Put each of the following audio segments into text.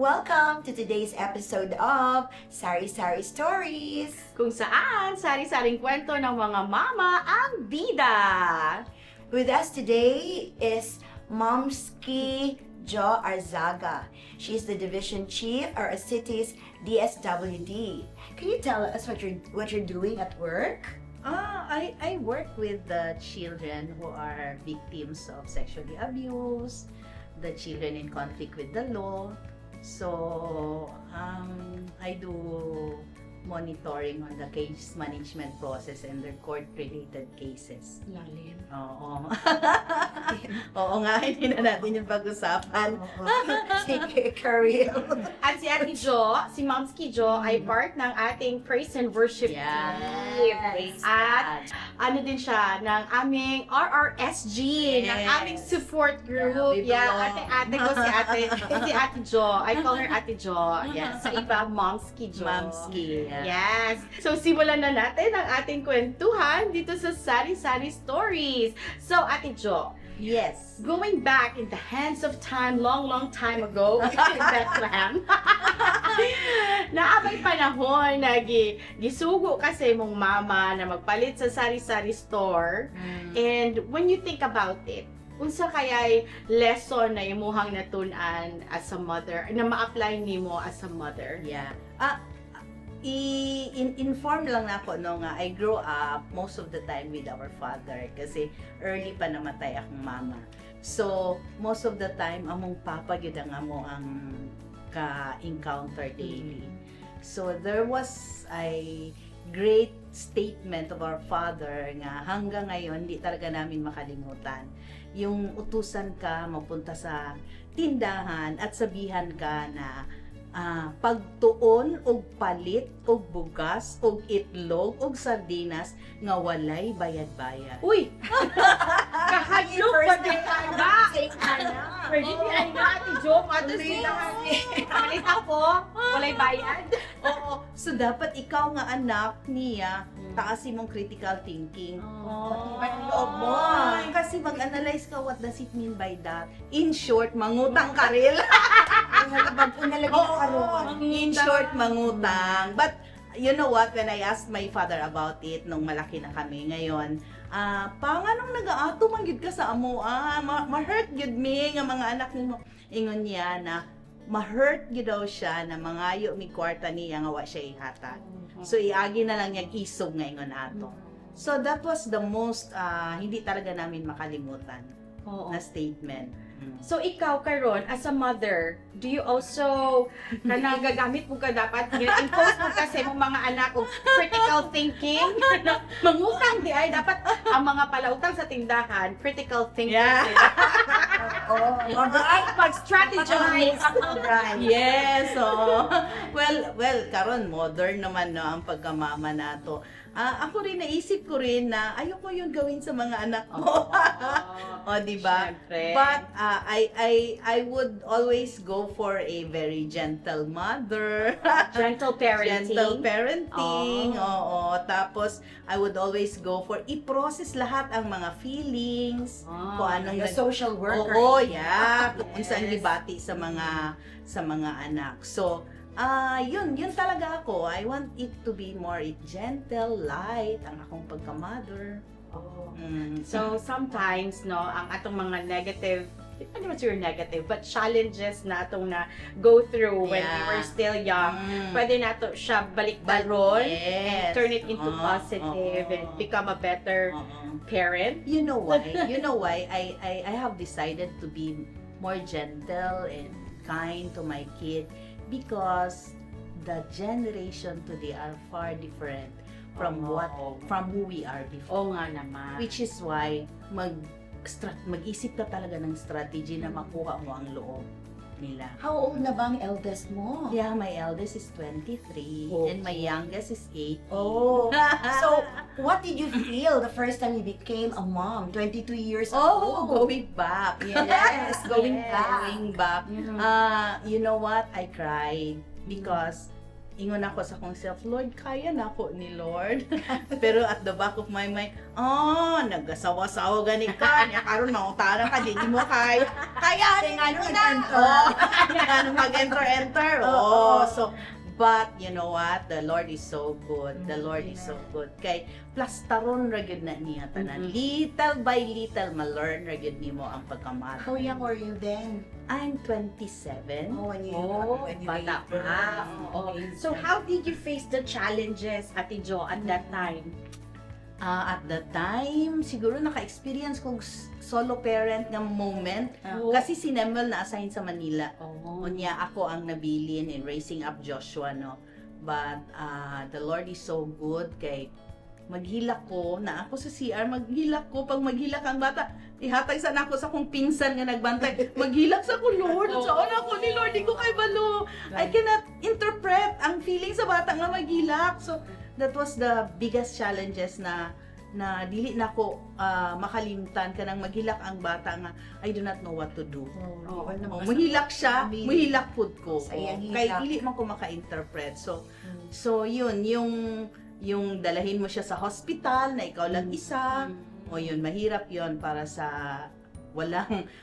welcome to today's episode of Sari Sari Stories. Kung saan sari-saring kwento ng mga mama ang bida. With us today is Momski Jo Arzaga. She's the Division Chief or a city's DSWD. Can you tell us what you're doing at work? I work with the children who are victims of sexually abuse, the children in conflict with the law. So, I do monitoring on the case management process and their court-related cases. Lalim. Oo. Oo nga, hindi na natin yung pag-usapan. Sige, Karil. At si Ate Jo, si Momski Jo, ay part ng ating praise and worship team. Praise At God. ano din siya, ng aming RRSG, ng Yes. aming support group. We Yeah, belong. ate-ate ko si Ate Jo. I call her Ate Jo. Yes, sa iba, Momski Jo. Mamski. Yes. So, simulan na natin ang ating kwentuhan dito sa Sari Sari Stories. So, Ate Jo, Yes. going back in the hands of time, long time ago, in Bethlehem, naabay panahon na gisugo kasi mong mama na magpalit sa sari-sari store. And when you think about it, unsa kaya'y lesson na imuhang natunan as a mother, na ma-apply nimo as a mother? Yeah. I-inform lang na ako no nga I grew up most of the time with our father kasi early pa namatay akong mama. So, most of the time among papa gyud ang amo ang ka-encounter daily. So, there was a great statement of our father nga hanggang ngayon hindi talaga namin makalimutan. Yung utusan ka mapunta sa tindahan at sabihan ka na pagtuon og palit og bugas og itlog og sardinas nga walay bayad-bayad. Uy! Kahadlok pa din ba? Pwede di ay nga, Ate Jo, ato sila palit ako, walay bayad. Oo. So dapat ikaw nga anak niya taasin mong critical thinking. loob mo. Kasi mag-analyze ka what does it mean by that. In short, mangutang ka rin. Unalagay na karoon. In short, mangutang. But, you know what, when I asked my father about it, nung malaki na kami ngayon, panganong nag-aato man gid ka sa amo, ma-hurt gid mi nga mga anak nimo. Ingon niya na, ma-hurt gid daw siya na mangayo mi kwarta niya nga wa siya ihatag. So, iagi na lang niya isog nga ingon ato. So, that was the most, hindi talaga namin makalimutan na statement. So ikaw karon as a mother, do you also gagamit mo ka dapat impose mo kasi mong mga anak og critical thinking? Mangutang di ay dapat ang mga palautang sa tindahan, critical thinking sila. Mag-strategize. Yes, oh. Well, karon modern naman no ang pagkamama nato. Ako rin naisip ko rin na ayoko yun gawin sa mga anak ko. O, di ba? Syempre. But I would always go for a very gentle mother. Gentle parenting. Gentle parenting. Oo. Tapos, I would always go for i-process lahat ang mga feelings. Kung anong The social worker. Oo, yeah. Kung saan Yes. libati sa mga anak. So, yun talaga ako. I want it to be more gentle, light, ang akong pagka-mother. So sometimes no, ang atong mga negative, hindi naman siguro negative, but challenges na atong na go through when we were still young, pwede nato siya balik-baron and turn it into positive and become a better parent. You know why? I have decided to be more gentle and kind to my kid because the generation today are far different from who we are before. Oo nga naman. Which is why mag-isip ka talaga ng strategy na makuha mo ang loob nila. How old na ba ang eldest mo? Yeah, my eldest is 23 and my youngest is 8. Oh. So, what did you feel the first time you became a mom? 22 years Oh, old. going back. Yes, going back. Going back. Mhm. You know what? I cried because ingon ako sa akong self, Lord, kaya na ako ni Lord. Pero at the back of my mind, nagasawa-sawa gani ka, niya karon mautara ka, di mo kaya. Kaya ni ano na. Ano mag-enter. So, but you know what? The Lord is so good. The Lord is so good. Kay plastaron ra gyud na niya tanan. Little by little ma-learn ra gyud nimo ang pagkamahal. How young were you then? I'm 27. When you bata gave birth. pa. Oh. So, how did you face the challenges, Ate Jo, at that time? At the time, siguro naka-experience kong solo parent ng moment. Oh. Kasi si Nemel na-assign sa Manila. Oh. Unya ako ang nabilin in raising up Joshua, no. But the Lord is so good kay maghilak ko na ako sa CR, maghilak ko pag maghilak ang bata. Ihatag sana ako sa akong pinsan nga nagbantay. Maghilak sa ko, Lord. Sa una ko ni Lord, di ko kay balo. I cannot interpret ang feeling sa bata nga maghilak. So that was the biggest challenges na dili na ko makalimtan kanang maghilak ang bata nga I do not know what to do. Mahilak siya, mahilak pud ko. Sa iyang Kay hilak. dili man ko maka-interpret. So yun yung dalahin mo siya sa hospital na ikaw lang isa. O yun, mahirap yun para sa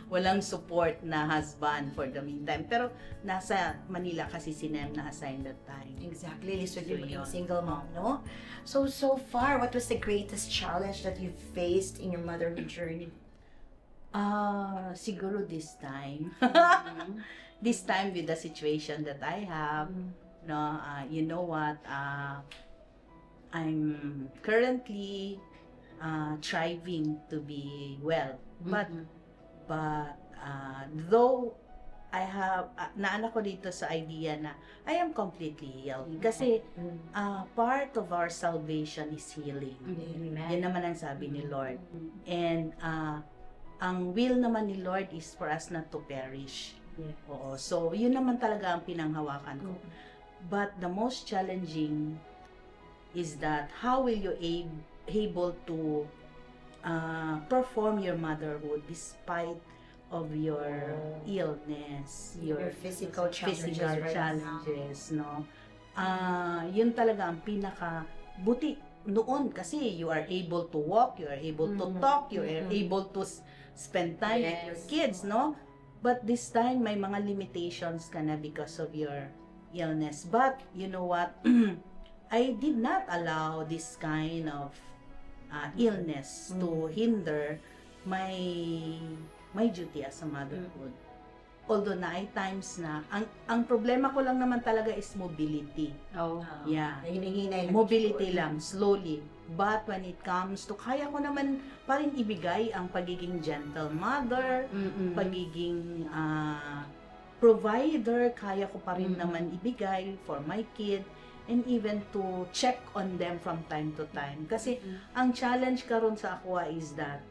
walang support na husband for the meantime. Pero nasa Manila kasi si Nem na-assign that time. Exactly, Liz, with So, you being yun. single mom, no? So far, what was the greatest challenge that you faced in your motherhood journey? Siguro this time. This time with the situation that I have, no, you know what, I'm currently striving to be well. But though I have, naanak ko dito sa idea na I am completely healed. Kasi part of our salvation is healing. Yan naman ang sabi ni Lord. And ang will naman ni Lord is for us not to perish. Oo. So, yun naman talaga ang pinanghawakan ko. But the most challenging is that how will you able to perform your motherhood despite of your illness, Your physical challenges physical right challenges, no? Yun talaga ang buti noon kasi you are able to walk, you are able to talk, you are able to spend time with your kids, no? But this time may mga limitations ka na because of your illness. But you know what? I did not allow this kind of illness to hinder my duty as a motherhood. Although na ay times na, ang problema ko lang naman talaga is mobility. Yeah. Hinihinay lang. Mobility lang, slowly. But when it comes to, kaya ko naman pa rin ibigay ang pagiging gentle mother, pagiging provider, kaya ko pa rin naman ibigay for my kid, and even to check on them from time to time. Kasi ang challenge karon sa Aqua is that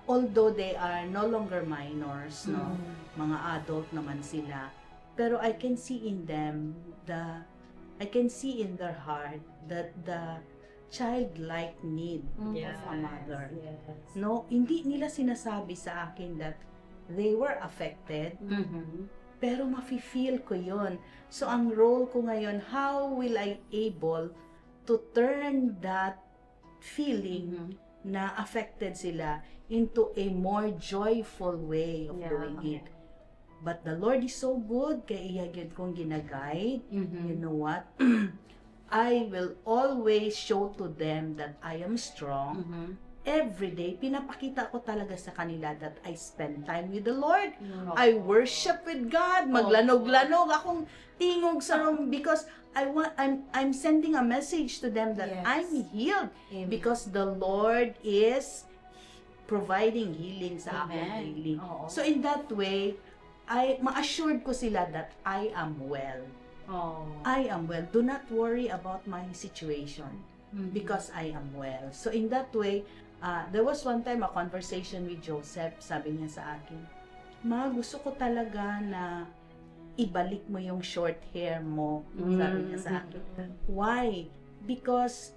although they are no longer minors, no, mga adult naman sila, pero I can see in them I can see in their heart that the childlike need of a mother. No, hindi nila sinasabi sa akin that they were affected, pero mafe-feel ko yon. So, ang role ko ngayon, how will I able to turn that feeling na affected sila into a more joyful way of doing it. But the Lord is so good, kaya iyagid kong ginaguide. You know what? I will always show to them that I am strong. Every day, pinapakita ko talaga sa kanila that I spend time with the Lord. I worship with God. Maglanog-lanog akong tingog sa room because I'm sending a message to them that I'm healed because the Lord is providing healing sa akin daily. So in that way, ma-assured ko sila that I am well. I am well. Do not worry about my situation because I am well. So in that way, there was one time a conversation with Joseph. Sabi niya sa akin, Ma, gusto ko talaga na ibalik mo yung short hair mo. Sabi niya sa akin. Why? Because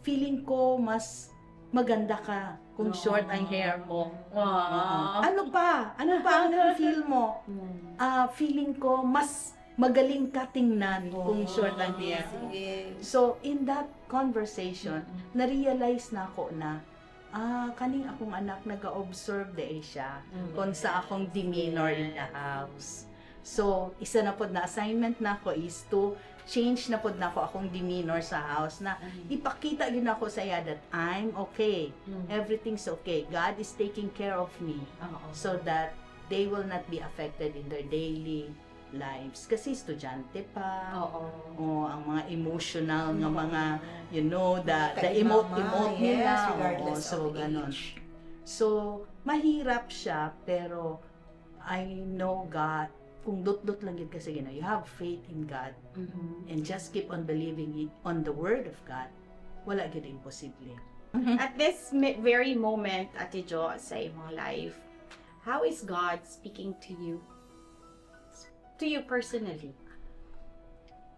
feeling ko mas maganda ka kung short ang hair mo. Ano pa? Ano pa ang feel mo? Feeling ko mas magaling ka tingnan kung short ang hair. Sige. So, in that conversation, Mm-mm. na-realize na ako na, kaning akong anak nag-observe de siya kung sa akong demeanor in the house. So, isa na pod na assignment na ako is to change na pod na ako akong demeanor sa house na ipakita yun ako sa iya that I'm okay. Everything's okay. God is taking care of me so that they will not be affected in their daily lives. Kasi estudyante pa. O ang mga emotional nga mga, you know, the emote nila. Yes, Oo, regardless so, of ganon. age. So, mahirap siya, pero I know God, kung dot-dot lang yun kasi, you have faith in God and just keep on believing on the Word of God, wala yun imposible. At this very moment, Ate Jo, sa imong life, how is God speaking to you? To you personally?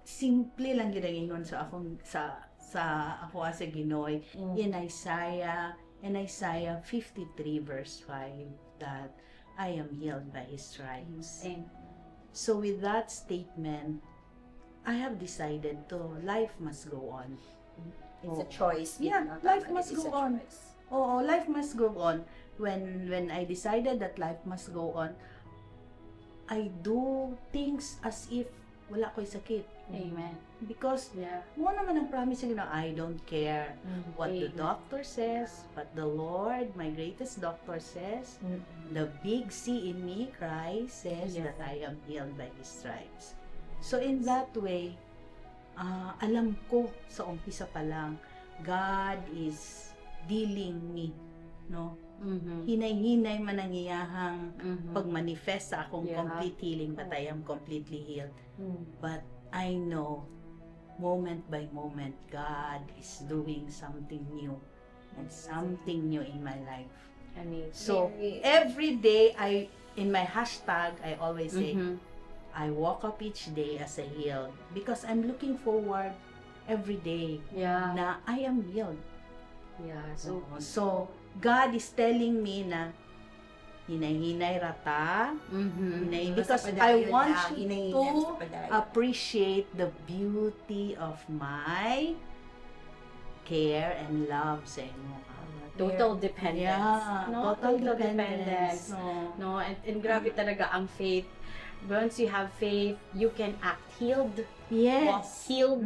Simple lang yun ang ingon sa akong, sa ako as a Ginoy, in Isaiah 53 verse 5, that I am healed by His stripes. So with that statement, I have decided to life must go on. It's a choice. Yeah, no? life Tama, must it's go a on. choice. Oo, life must go on. When I decided that life must go on, I do things as if wala ko'y sakit. Amen. Because Yeah. mo naman ang promise na I don't care what the Amen. doctor says, but the Lord, my greatest doctor says, the big C in me, Christ, says Yeah. that I am healed by His stripes. So in that way, alam ko sa umpisa pa lang, God is dealing me, no? Hinay-hinay man ang iyahang pag-manifest sa akong Yeah. complete healing, but I am completely healed. But I know, moment by moment, God is doing something new and something new in my life. Amazing. So, every day, in my hashtag, I always say, I woke up each day as a healed because I'm looking forward every day Yeah. na I am healed. Yeah. So God is telling me na hinay-hinay rata, hinay, because I want you to appreciate the beauty of my care and love sa inyo. Total dependence. Yeah, No? total dependence. No, and grabe talaga ang faith. Once you have faith, you can act healed, walk Yes. healed,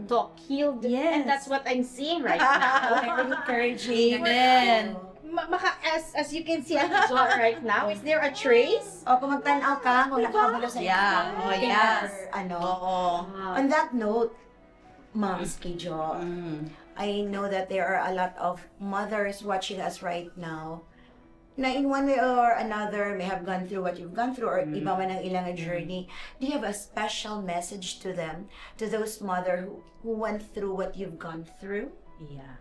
talk healed. Yes. And that's what I'm seeing right now. Very encouraging. Amen. As you can see, Ate Jo, right now, is there a trace? O, kung magtanaw ka, kung nakabalo sa Yeah. iyong Oh, finger, yes. ano. Oo. On that note, Moms Jo, Mm. I know that there are a lot of mothers watching us right now na in one way or another may have gone through what you've gone through or iba man ang ilang journey. Do you have a special message to them, to those mother who went through what you've gone through? Yeah.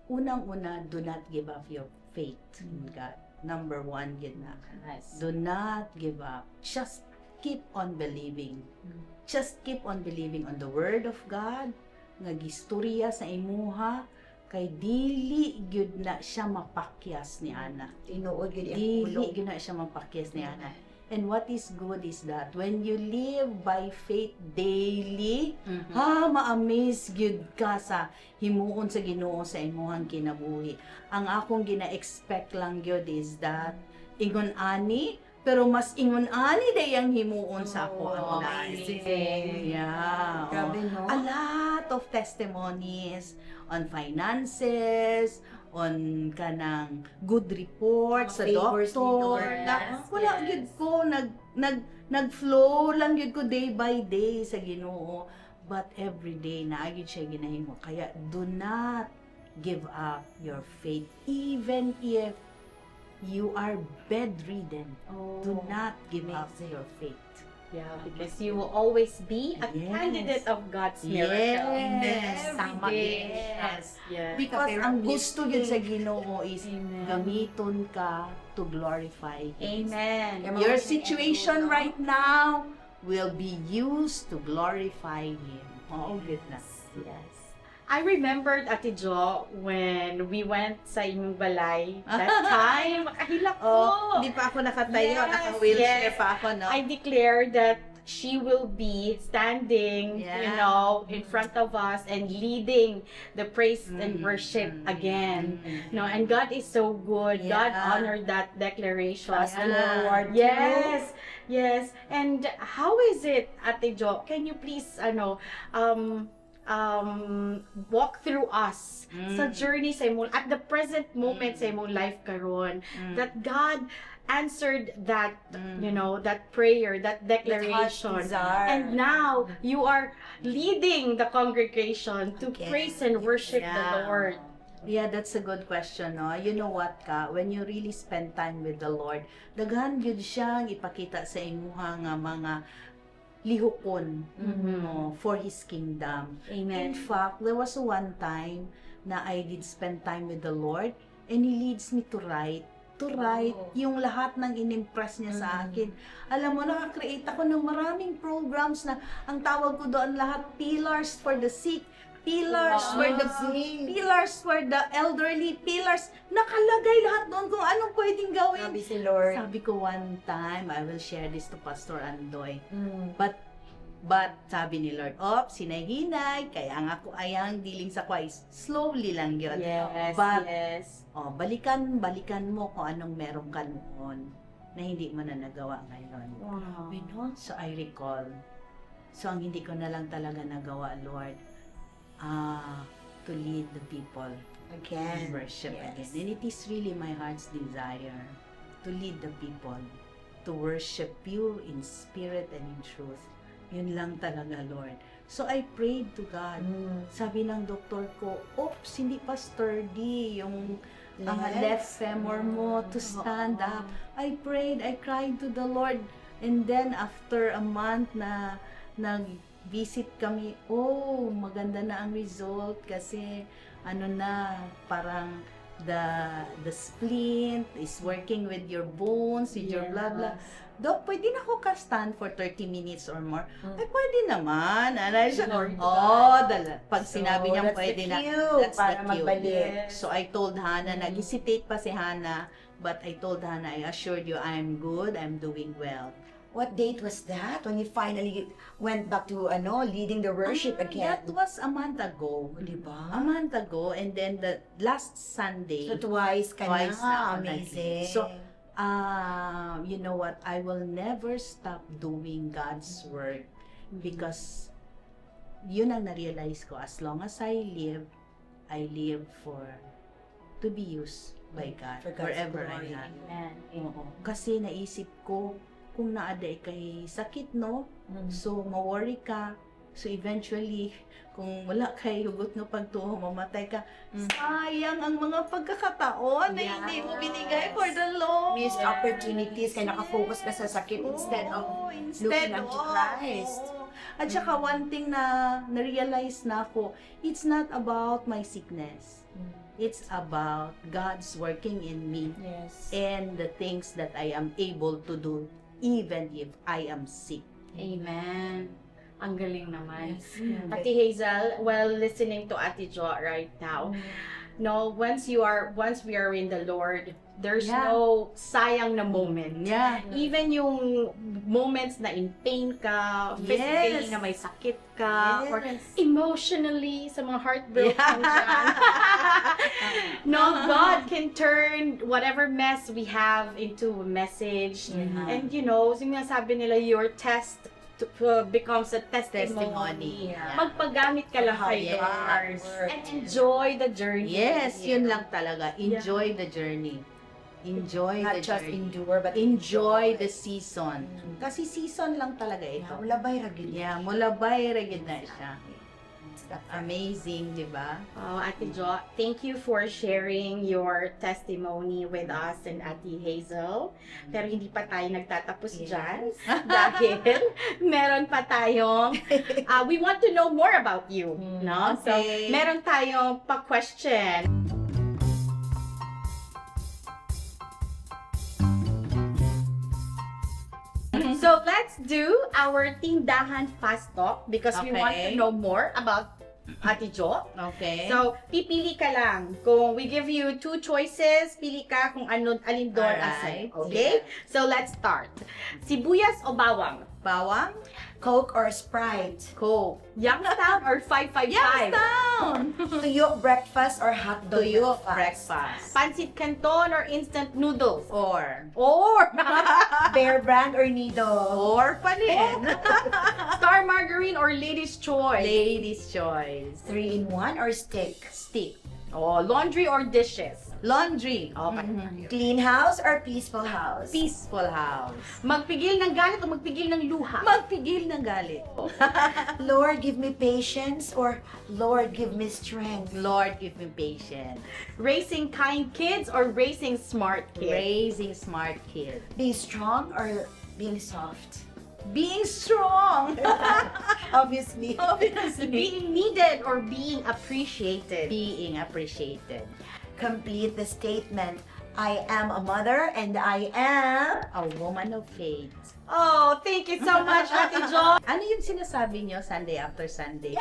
Unang-una, do not give up your faith in God. Number one, yun na. Yes. Do not give up. Just keep on believing. Just keep on believing on the Word of God, nga gistorya sa imuha, kay dili gyud na siya mapakyas ni Ana. Tinuod yun yung Dili kulong. gyud na siya mapakyas ni Ana. And what is good is that when you live by faith daily, ma-amaze gyud ka sa himuon sa Ginoo sa imuhang kinabuhi. Ang akong gina-expect lang gyud is that ingon ani, pero mas ingon ani dayang himuon sa ako ang life. amazing. Yeah. Grabe, no? A lot of testimonies on finances, on kanang good report sa Favors ni doctor. Lord. Wala gyud ko nag-flow lang gyud ko day by day sa Ginoo. But every day na gyud siya ginahimo. Kaya do not give up your faith even if you are bedridden. Do not give up your faith. Yeah, because you will always be a Yes. candidate of God's miracle. Yes. Tama. Yes. Yeah. Because Kapag ang you're gusto yun sa Ginoo is Amen. gamiton ka to glorify Him. Amen. Your situation right now will be used to glorify Him. Oo, good na. Yes. I remembered, Ate Jo, when we went sa inyong balay that time. Makahilak ko. Oh, hindi pa ako nakatayo, Yes, naka-wheelchair yes. pa ako, no? I declare that she will be standing, in front of us and leading the praise and worship again. No, and God is so good. God honored that declaration. Fast And forward. yes, yes. And how is it, Ate Jo? Can you please, walk through us sa journey sa imong at the present moment sa imong life karon, that God answered that that prayer, that declaration, and now you are leading the congregation to praise and worship the Lord. Yeah, that's a good question, no? You know what ka, when you really spend time with the Lord, daghan gyud siyang ipakita sa imuha nga mga lihokon no, for His kingdom. Amen. In fact, there was one time na I did spend time with the Lord and He leads me to write yung lahat ng inimpress niya sa akin. Alam mo, nakakreate ako ng maraming programs na ang tawag ko doon lahat, pillars for the sick, pillars for the elderly, pillars. Nakalagay lahat doon kung anong pwedeng gawin. Sabi si Lord. Sabi ko one time, I will share this to Pastor Andoy. But sabi ni Lord, sinay-hinay, kaya nga ako ayang dealing sa kway, slowly lang yun. Yes, But, yes. balikan mo kung anong meron ka noon na hindi mo na nagawa ngayon. Wow. So I recall. So ang hindi ko na lang talaga nagawa, Lord, to lead the people in worship again. And it is really my heart's desire to lead the people to worship you in spirit and in truth. Yun lang talaga, Lord. So I prayed to God. Sabi ng doktor ko, hindi pa sturdy yung left femur mo to stand up. I prayed, I cried to the Lord. And then after a month na nag-visit kami, maganda na ang result kasi parang the splint is working with your bones, with your blah blah. Dok, pwede na ako ka-stand for 30 minutes or more? Ay, pwede naman. Pag sinabi niya pwede na, that's para the cue. magbalik. So, I told Hannah, nag-hesitate pa si Hannah, but I told Hannah, I assured you, I'm good, I'm doing well. What date was that when you finally went back to leading the worship again? That was a month ago. Diba? A month ago, and then the last Sunday, So twice ka na. ako Amazing. nag-lead. So, you know what? I will never stop doing God's work because yun ang na-realize ko. As long as I live to be used by God For God's wherever glory. I am. Amen. Oo. Kasi naisip ko, kung naaday kay sakit, no? So, ma-worry ka. So, eventually, kung wala kay hugot no pagtuho, mamatay ka. Sayang ang mga pagkakataon na hindi mo binigay for the Lord. Missed opportunities kaya nakafocus ka sa sakit instead of looking unto Christ. At saka one thing na na-realize na ako, it's not about my sickness. It's about God's working in me Yes. and the things that I am able to do even if I am sick. Amen. Ang galing naman. Yes. Ate Hazel, while listening to Ate Jo right now, once we are in the Lord, there's no sayang na moment. Yeah. Even yung moments na in pain ka, physically na may sakit ka, or emotionally, sa mga heartbroken dyan. God can turn whatever mess we have into a message. And sinasabi nila, your test becomes a testimony. Magpagamit ka lang kay God. And enjoy the journey. Yes, yun lang talaga. Enjoy the journey. Enjoy Not the just journey. endure, but Enjoy the season. Kasi season lang talaga ito. Ulabay ra gid. Yeah, mulabay ra gid na siya. Amazing, di ba? Oh, Ate Jo, thank you for sharing your testimony with us and Ate Hazel. Pero hindi pa tayo nagtatapos dyan dahil meron pa tayong we want to know more about you, no? So, Okay. meron tayong pa-question. So, let's do our Tindahan Fast Talk because we want to Okay. know more about Ate Jo. Okay. So, pipili ka lang. Kung we give you two choices, pili ka kung alin doon ang Alright. sayo. Okay? So, let's start. Sibuyas o bawang? Bawang, Coke or Sprite? Coke. Youngstown or 555? Youngstown! Tuyo breakfast or hot dog Tuyo breakfast? breakfast. Pancit Canton or instant noodles? Or Bear Brand or Nido? pa rin. Star Margarine or Lady's Choice? Ladies' choice. 3-in-1 or stick? Stick. Oh, laundry or dishes? Laundry. Okay. Clean house or peaceful house? Peaceful house. Magpigil ng galit o magpigil ng luha? Magpigil ng galit. Lord, give me patience or Lord, give me strength? Lord, give me patience. Raising kind kids or raising smart kids? Raising smart kids. Being strong or being soft? Being strong. Obviously. Obviously. Being needed or being appreciated? Being appreciated. Complete the statement. I am a mother and I am... A woman of faith. Oh, thank you so much, Ate Jo. Ano yung sinasabi nyo Sunday after Sunday?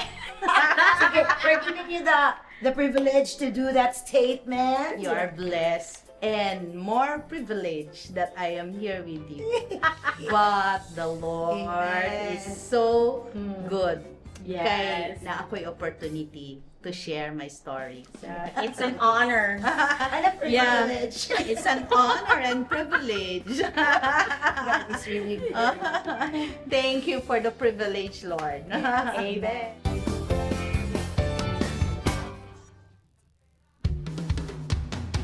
Sige, we're giving you the privilege to do that statement. You are blessed and more privileged that I am here with you. But the Lord Amen. is so good. Yes. Kaya na ako'y opportunity to share my story. It's an honor. And a Yeah. privilege. It's an honor and privilege. That is really good. Thank you for the privilege, Lord. Amen.